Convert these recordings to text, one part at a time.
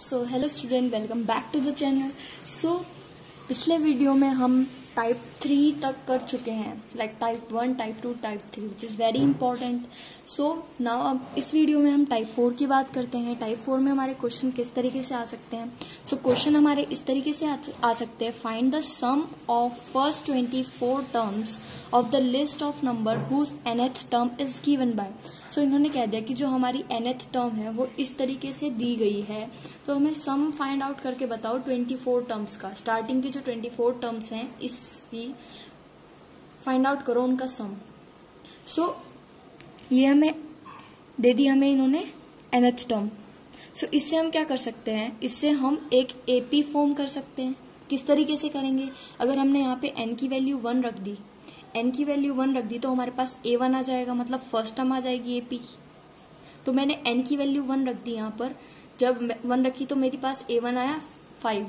So hello student, welcome back to the channel. So पिछले video में हम type 3 तक कर चुके हैं, like type 1, type 2, type 3, which is very important. So now अब इस वीडियो में हम टाइप 4 की बात करते हैं। टाइप 4 में हमारे क्वेश्चन किस तरीके से आ सकते हैं। सो क्वेश्चन हमारे इस तरीके से आ सकते हैं। Find the sum of first 24 terms of the list of number whose nth term is given by. So इन्होंने कह दिया कि जो हमारी nth टर्म है वो इस तरीके से दी गई है, तो हमें सम फाइंड आउट करके बताओ 24 टर्म्स का। स्टार्टिंग की जो 24 टर्म्स हैं इसकी फाइंड आउट करो उनका सम। सो ये हमें दे दी हमें इन्होंने nth टर्म। सो इससे हम क्या कर सकते हैं, इससे हम एक एपी फॉर्म कर सकते हैं। किस तरीके से करेंगे, अगर हमने यहाँ पे n की वैल्यू 1 रख दी, n की वैल्यू 1 रख दी तो हमारे पास a1 आ जाएगा, मतलब फर्स्ट टर्म आ जाएगी एपी। तो मैंने n की वैल्यू 1 रख दी यहाँ पर, जब 1 रखी तो मेरे पास a1 आया 5।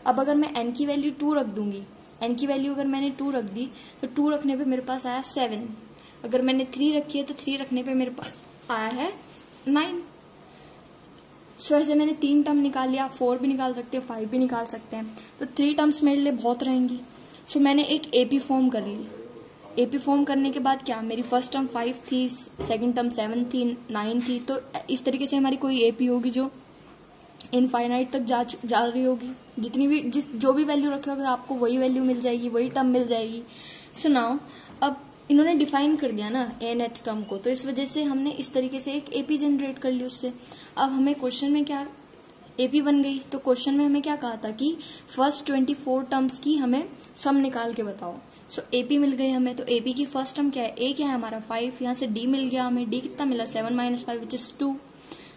अब अगर मैं n की वैल्यू 2 रख दूंगी, n की वैल्यू अगर मैंने 2 रख दी तो 2 रखने पे मेरे पास आया 7। अगर मैंने 3 रखी है तो 3 रखने पे मेरे पास आया है 9। सो ऐसे मैंने 3 टर्म निकाल लिया। 4 भी निकाल सकते हैं, 5 भी निकाल सकते हैं, तो 3 टर्म्स मेरे लिए बहुत रहेंगी। सो मैंने एक एपी फॉर्म कर ली। एपी फॉर्म करने के बाद क्या, मेरी फर्स्ट टर्म 5 थी, सेकंड टर्म 7 थी, 9 थी। तो इस तरीके से हमारी कोई एपी होगी जो इनफाइनाइट तक जा रही होगी। जितनी भी जो भी वैल्यू रखे होगे आपको वही वैल्यू मिल जाएगी, वही टर्म मिल जाएगी। सो नाउ अब इन्होंने डिफाइन कर दिया ना nth टर्म को, तो इस वजह से हमने इस तरीके से एक एपी जनरेट कर ली उससे। अब हमें क्वेश्चन में क्या एपी बन गई, तो क्वेश्चन में हमें क्या कहा था कि फर्स्ट 24 टर्म्स की हमें सम निकाल के बताओ। सो एपी मिल गई हमें। तो एपी की फर्स्ट टर्म क्या है, ए क्या है हमारा 5, यहाँ से डी मिल गया हमें। डी कितना मिला, 7 - 5 विच इज 2।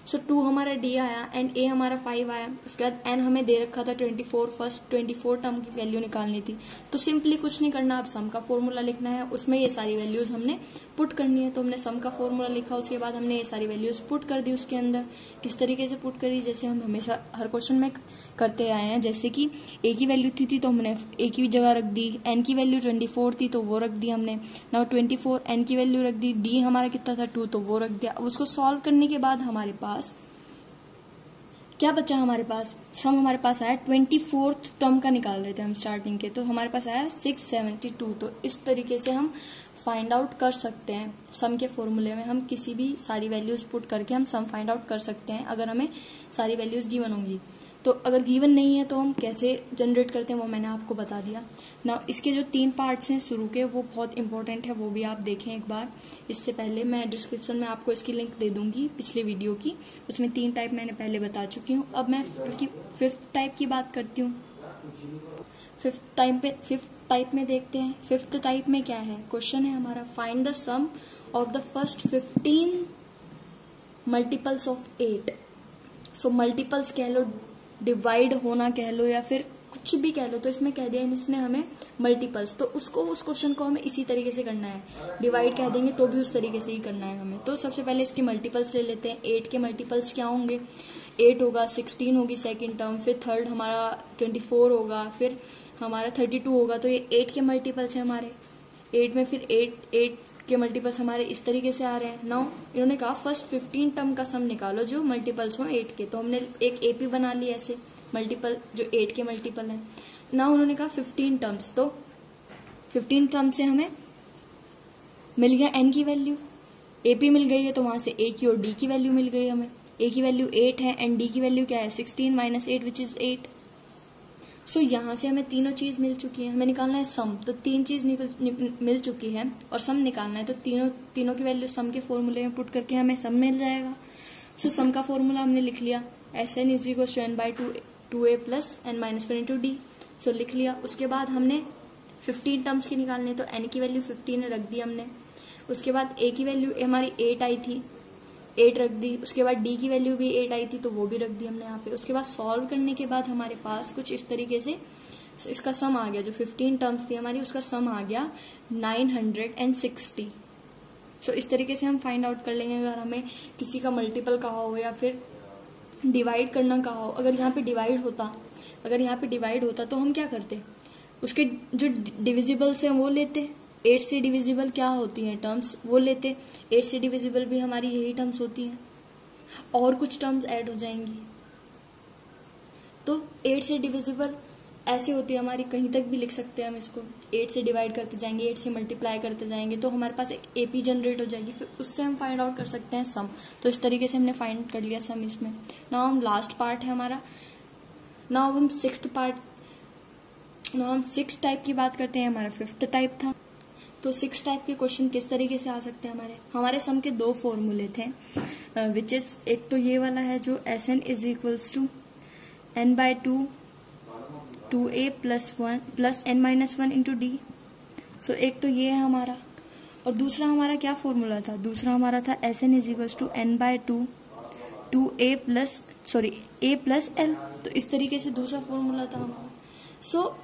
सो 2 हमारा डी आया एंड ए हमारा 5 आया। उसके बाद एन हमें दे रखा था 24, फर्स्ट 24 टर्म की वैल्यू निकालनी थी। तो सिंपली कुछ नहीं करना, अब सम का फॉर्मूला लिखना है, उसमें ये सारी वैल्यूज हमने पुट करनी है। तो हमने सम का फॉर्मूला लिखा, उसके बाद हमने ये सारी वैल्यूज पुट कर दी उसके अंदर। किस तरीके से पुट करी, जैसे हम हमेशा हर क्वेश्चन में करते आए हैं। जैसे कि ए की वैल्यू थी तो हमने ए की जगह रख दी, एन की वैल्यू 24 थी तो वो रख दी हमने। नाउ 24 एन की वैल्यू रख दी, डी हमारा कितना था 2 तो वो रख दिया। अब उसको सॉल्व करने के बाद हमारे पास क्या बचा, हमारे पास सम हमारे पास आया 24th टर्म का निकाल रहे थे हम स्टार्टिंग के, तो हमारे पास आया 672। तो इस तरीके से हम फाइंड आउट कर सकते हैं सम के फॉर्मूले में। हम किसी भी सारी वैल्यूज पुट करके हम सम फाइंड आउट कर सकते हैं अगर हमें सारी वैल्यूज गिवन होंगी। तो अगर गिवन नहीं है तो हम कैसे जनरेट करते हैं वो मैंने आपको बता दिया ना। इसके जो 3 पार्ट्स हैं शुरू के वो बहुत इंपॉर्टेंट है, वो भी आप देखें एक बार। इससे पहले मैं डिस्क्रिप्शन में आपको इसकी लिंक दे दूंगी पिछले वीडियो की, उसमें 3 टाइप मैंने पहले बता चुकी हूँ। अब मैं 5th टाइप की बात करती हूँ। 5th टाइप में देखते हैं। 5th टाइप में क्या है, क्वेश्चन है हमारा find the sum of the first 15 multiples of 8। So multiples कह लो, डिवाइड होना कह लो, या फिर कुछ भी कह लो। तो इसमें कह दिया इसने हमें मल्टीपल्स, तो उस क्वेश्चन को हमें इसी तरीके से करना है। डिवाइड कह देंगे तो भी उस तरीके से ही करना है हमें। तो सबसे पहले इसके मल्टीपल्स ले लेते हैं। 8 के मल्टीपल्स क्या होंगे, 8 होगा, 16 होगी सेकेंड टर्म, फिर थर्ड हमारा 24 होगा, फिर हमारा 32 होगा। तो ये 8 के मल्टीपल्स है हमारे। 8 में फिर 8 के मल्टीपल्स हमारे इस तरीके से आ रहे हैं। नाउ इन्होंने कहा फर्स्ट 15 टर्म का सम निकालो जो मल्टीपल्स हो 8 के। तो हमने एक एपी बना ली ऐसे, मल्टीपल जो 8 के मल्टीपल है। नाउ उन्होंने कहा 15 टर्म्स, तो 15 टर्म से हमें मिल गया एन की वैल्यू, एपी मिल गई है, तो वहां से ए की और डी की वैल्यू मिल गई हमें। ए की वैल्यू 8 है एंड डी की वैल्यू क्या है 16 - 8 विच इज 8। सो यहाँ से हमें तीनों चीज मिल चुकी है। हमें निकालना है सम, तो 3 चीज मिल चुकी है और सम निकालना है। तो तीनों की वैल्यू सम के फॉर्मूले में पुट करके हमें सम मिल जाएगा। सो सम का फॉर्मूला हमने लिख लिया, Sn = n/2a + n - 4 × d। सो लिख लिया। उसके बाद हमने 15 टर्म्स की निकालनी है, तो n की वैल्यू 15 रख दी हमने। उसके बाद a की वैल्यू हमारी 8 आई थी, 8 रख दी। उसके बाद d की वैल्यू भी 8 आई थी तो वो भी रख दी हमने यहाँ पे। उसके बाद सॉल्व करने के बाद हमारे पास कुछ इस तरीके से इसका सम आ गया। जो 15 टर्म्स थी हमारी उसका सम आ गया 960। सो इस तरीके से हम फाइंड आउट कर लेंगे अगर हमें किसी का मल्टीपल कहा हो या फिर डिवाइड करना कहा हो। अगर यहाँ पे डिवाइड होता तो हम क्या करते, उसके जो डिविजिबल्स हैं वो लेते। 8 से डिविजिबल क्या होती हैं टर्म्स, वो लेते। 8 से डिविजिबल भी हमारी यही टर्म्स होती हैं, और कुछ टर्म्स ऐड हो जाएंगी। तो 8 से डिविजिबल ऐसे होती है हमारी, कहीं तक भी लिख सकते हैं हम इसको। 8 से डिवाइड करते जाएंगे, 8 से मल्टीप्लाई करते जाएंगे, तो हमारे पास एक एपी जनरेट हो जाएगी, फिर उससे हम फाइंड आउट कर सकते हैं सम। तो इस तरीके से हमने फाइंड कर लिया सम इसमें। नाउ हम लास्ट पार्ट है हमारा, नाउ हम सिक्स टाइप की बात करते हैं। हमारा 5th टाइप था। तो 6 टाइप के क्वेश्चन किस तरीके से आ सकते हैं हमारे सम के 2 फॉर्मूले थे, विच इज एक तो ये वाला है जो Sn is equals to n/2 2a plus n-1 into D. So एक तो ये है हमारा, और दूसरा हमारा क्या फॉर्मूला था? दूसरा हमारा था Sn is equals to n/2 2a plus l। तो इस तरीके से दूसरा फॉर्मूला था हमारा। सो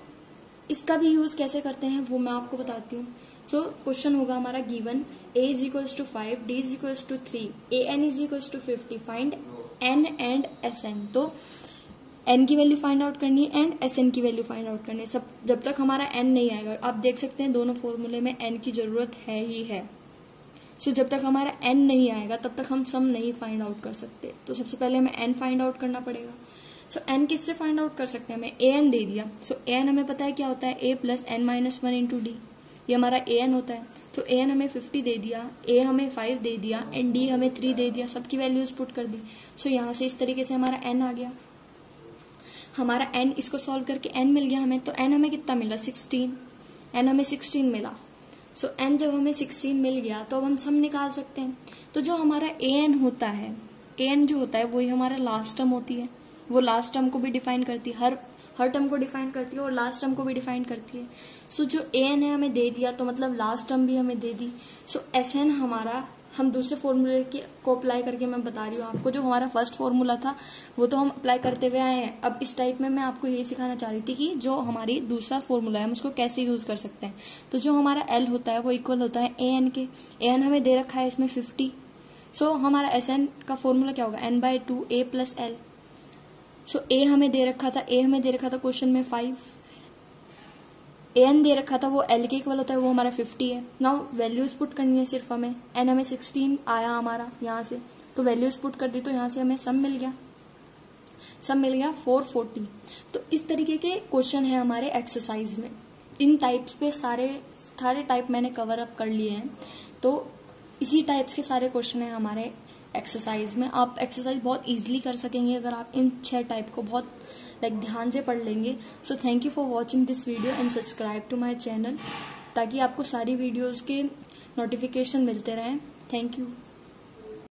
इसका भी यूज कैसे करते हैं वो मैं आपको बताती हूँ। सो क्वेश्चन होगा हमारा given a is equals to 5, d is equals to 3, an is equals to 50, find n and Sn। तो n की वैल्यू फाइंड आउट करनी है एंड Sn की वैल्यू फाइंड आउट करनी है। सब जब तक हमारा n नहीं आएगा, आप देख सकते हैं दोनों फॉर्मूले में n की जरूरत है ही है। सो जब तक हमारा n नहीं आएगा तब तक हम सम नहीं फाइंड आउट कर सकते। तो सबसे पहले हमें n फाइंड आउट करना पड़ेगा। सो n किससे फाइंड आउट कर सकते हैं? हमें an दे दिया। सो an हमें पता है क्या होता है, a plus n-1 into D. ये हमारा an होता है। तो an हमें 50 दे दिया, a हमें 5 दे दिया एंड d हमें 3 दे दिया। सबकी वैल्यूज पुट कर दी। सो यहाँ से इस तरीके से हमारा n आ गया। हमारा n, इसको सॉल्व करके n मिल गया हमें। तो n हमें कितना मिला? 16। n हमें 16 मिला। सो n जब हमें 16 मिल गया तो अब हम सम निकाल सकते हैं। तो जो हमारा an होता है, an जो होता है वही हमारा लास्ट टर्म होती है। वो लास्ट टर्म को भी डिफाइन करती है, हर टर्म को डिफाइन करती है और लास्ट टर्म को भी डिफाइन करती है। सो जो an है हमें दे दिया, तो मतलब लास्ट टर्म भी हमें दे दी। सो Sn हमारा, हम दूसरे फॉर्मूले को अप्लाई करके मैं बता रही हूँ आपको। जो हमारा फर्स्ट फॉर्मूला था वो तो हम अप्लाई करते हुए आए हैं। अब इस टाइप में मैं आपको यही सिखाना चाह रही थी कि जो हमारी दूसरा फॉर्मूला है हम उसको कैसे यूज कर सकते हैं। तो जो हमारा L होता है वो इक्वल होता है an के। an हमें दे रखा है इसमें 50। सो हमारा Sn का फॉर्मूला क्या होगा? n/2 a plus l। So a हमें दे रखा था क्वेश्चन में 5। an दे रखा था वो l के इक्वल होता है, वो हमारा 50 है। नाउ वैल्यूज पुट करनी है सिर्फ हमें। n हमें 16 आया हमारा यहाँ से, तो वैल्यूज पुट कर दी, तो यहाँ से हमें सम मिल गया 440। तो इस तरीके के क्वेश्चन है हमारे एक्सरसाइज में। इन टाइप्स पे सारे टाइप मैंने कवर अप कर लिए हैं। तो इसी टाइप्स के सारे क्वेश्चन है हमारे एक्सरसाइज में। आप एक्सरसाइज बहुत इजीली कर सकेंगे अगर आप इन 6 टाइप को बहुत ध्यान से पढ़ लेंगे। So thank you for watching this video and subscribe to my channel, ताकि आपको सारी वीडियोज के नोटिफिकेशन मिलते रहें। Thank you.